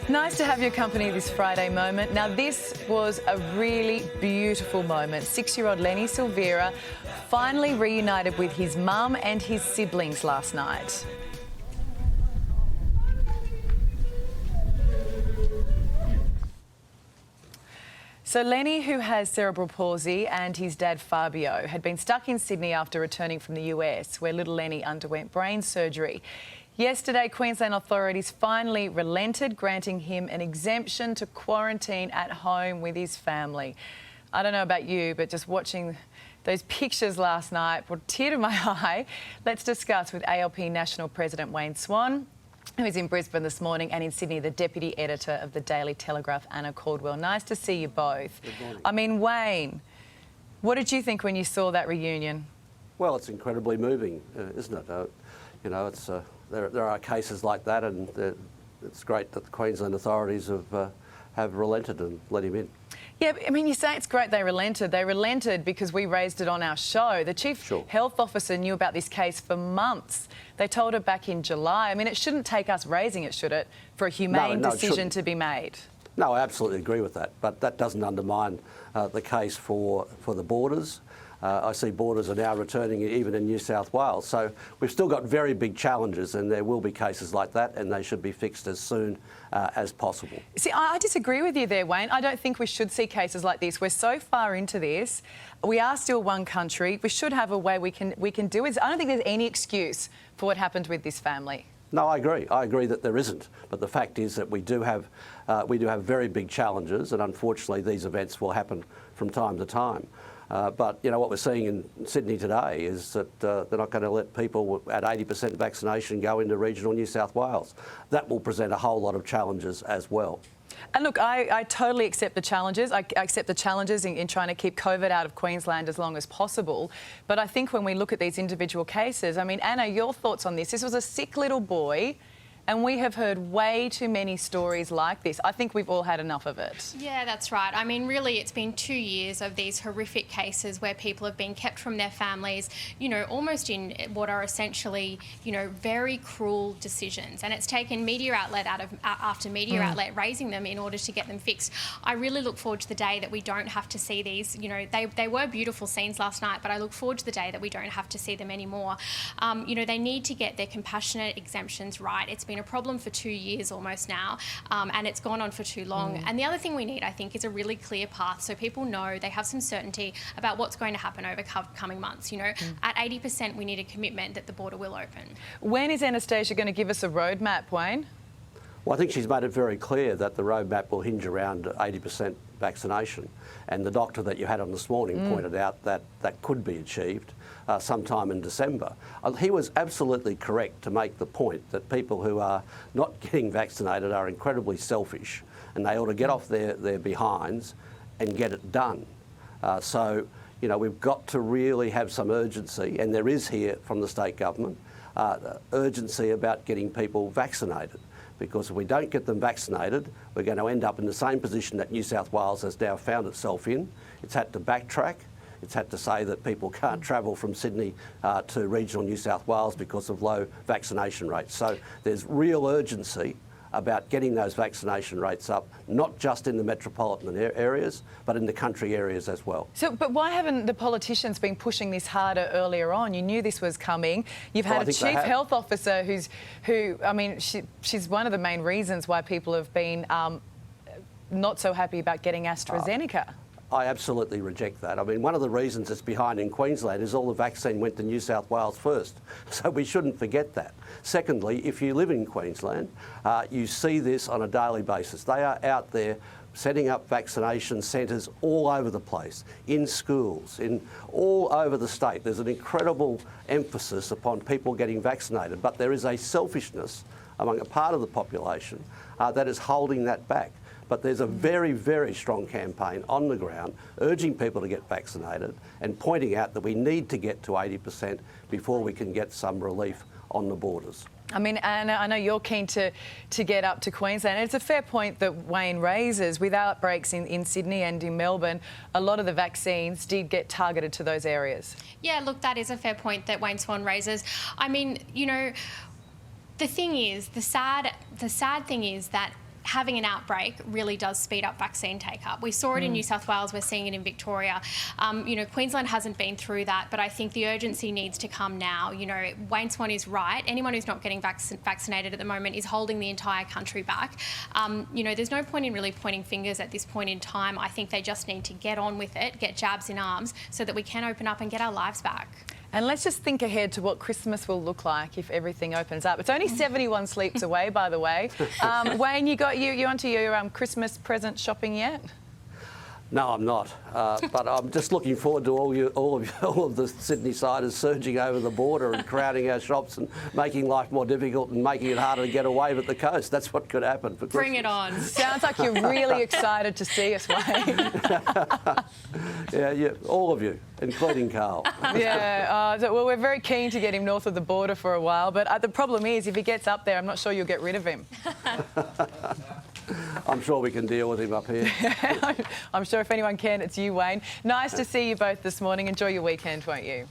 Nice to have your company this Friday moment. Now, this was a really beautiful moment. 6-year-old Lenny Silvera finally reunited with his mum and his siblings last night. So Lenny, who has cerebral palsy, and his dad Fabio had been stuck in Sydney after returning from the US, where little Lenny underwent brain surgery. Yesterday, Queensland authorities finally relented, granting him an exemption to quarantine at home with his family. I don't know about you, but just watching those pictures last night brought a tear to my eye. Let's discuss with ALP National President Wayne Swan, who is in Brisbane this morning, and in Sydney, the Deputy Editor of the Daily Telegraph, Anna Caldwell. Nice to see you both. Good morning. I mean, Wayne, what did you think when you saw that reunion? Well, it's incredibly moving, isn't it? You know, it's there are cases like that, and it's great that the Queensland authorities have relented and let him in. Yeah, I mean, you say it's great they relented. They relented because we raised it on our show. The Chief Health Officer knew about this case for months. They told her back in July. I mean, it shouldn't take us raising it, should it, for a humane decision to be made? No, I absolutely agree with that, but that doesn't undermine the case for the borders. I see borders are now returning even in New South Wales. So we've still got very big challenges, and there will be cases like that, and they should be fixed as soon as possible. See, I disagree with you there, Wayne. I don't think we should see cases like this. We're so far into this. We are still one country. We should have a way we can do it. I don't think there's any excuse for what happened with this family. No, I agree. I agree that there isn't. But the fact is that we do have very big challenges, and unfortunately these events will happen from time to time. But, you know, what we're seeing in Sydney today is that they're not going to let people at 80% vaccination go into regional New South Wales. That will present a whole lot of challenges as well. And look, I totally accept the challenges. I accept the challenges in trying to keep COVID out of Queensland as long as possible. But I think when we look at these individual cases, I mean, Anna, your thoughts on this? This was a sick little boy, and we have heard way too many stories like this. I think we've all had enough of it. Yeah, that's right. I mean, really, it's been 2 years of these horrific cases where people have been kept from their families, you know, almost in what are essentially, you know, very cruel decisions. And it's taken media outlet after media outlet raising them in order to get them fixed. I really look forward to the day that we don't have to see these. You know, they were beautiful scenes last night, but I look forward to the day that we don't have to see them anymore. You know, they need to get their compassionate exemptions right. It's been a problem for 2 years almost now, and it's gone on for too long. And the other thing we need, I think, is a really clear path so people know, they have some certainty about what's going to happen over coming months. You know, at 80%, we need a commitment that the border will open. When is Anastasia going to give us a roadmap, Wayne? Well, I think she's made it very clear that the roadmap will hinge around 80% vaccination. And the doctor that you had on this morning pointed out that that could be achieved sometime in December. He was absolutely correct to make the point that people who are not getting vaccinated are incredibly selfish, and they ought to get off their behinds and get it done. So, you know, we've got to really have some urgency, and there is here from the state government, urgency about getting people vaccinated. Because if we don't get them vaccinated, we're going to end up in the same position that New South Wales has now found itself in. It's had to backtrack. It's had to say that people can't travel from Sydney to regional New South Wales because of low vaccination rates. So there's real urgency about getting those vaccination rates up, not just in the metropolitan areas, but in the country areas as well. So, but why haven't the politicians been pushing this harder earlier on? You knew this was coming. You've had a Chief Health Officer who, I mean, she's one of the main reasons why people have been not so happy about getting AstraZeneca. I absolutely reject that. I mean, one of the reasons it's behind in Queensland is all the vaccine went to New South Wales first. So we shouldn't forget that. Secondly, if you live in Queensland, you see this on a daily basis. They are out there setting up vaccination centres all over the place, in schools, all over the state. There's an incredible emphasis upon people getting vaccinated, but there is a selfishness among a part of the population that is holding that back. But there's a very, very strong campaign on the ground urging people to get vaccinated and pointing out that we need to get to 80% before we can get some relief on the borders. I mean, Anna, I know you're keen to get up to Queensland. It's a fair point that Wayne raises. With outbreaks in Sydney and in Melbourne, a lot of the vaccines did get targeted to those areas. Yeah, look, that is a fair point that Wayne Swan raises. I mean, you know, the thing is, the sad thing is that having an outbreak really does speed up vaccine take-up. We saw it in New South Wales, we're seeing it in Victoria. You know, Queensland hasn't been through that, but I think the urgency needs to come now. You know, Wayne Swan is right. Anyone who's not getting vaccinated at the moment is holding the entire country back. You know, there's no point in really pointing fingers at this point in time. I think they just need to get on with it, get jabs in arms, so that we can open up and get our lives back. And let's just think ahead to what Christmas will look like if everything opens up. It's only 71 sleeps away, by the way. Wayne, you onto your Christmas present shopping yet? No, I'm not. But I'm just looking forward to all of the Sydney-siders surging over the border and crowding our shops and making life more difficult and making it harder to get away at the coast. That's what could happen for Christmas. Bring it on. Sounds like you're really excited to see us, Wayne. Yeah, all of you, including Karl. Yeah, well, we're very keen to get him north of the border for a while, but the problem is if he gets up there, I'm not sure you'll get rid of him. I'm sure we can deal with him up here. I'm sure if anyone can, it's you, Wayne. Nice to see you both this morning. Enjoy your weekend, won't you?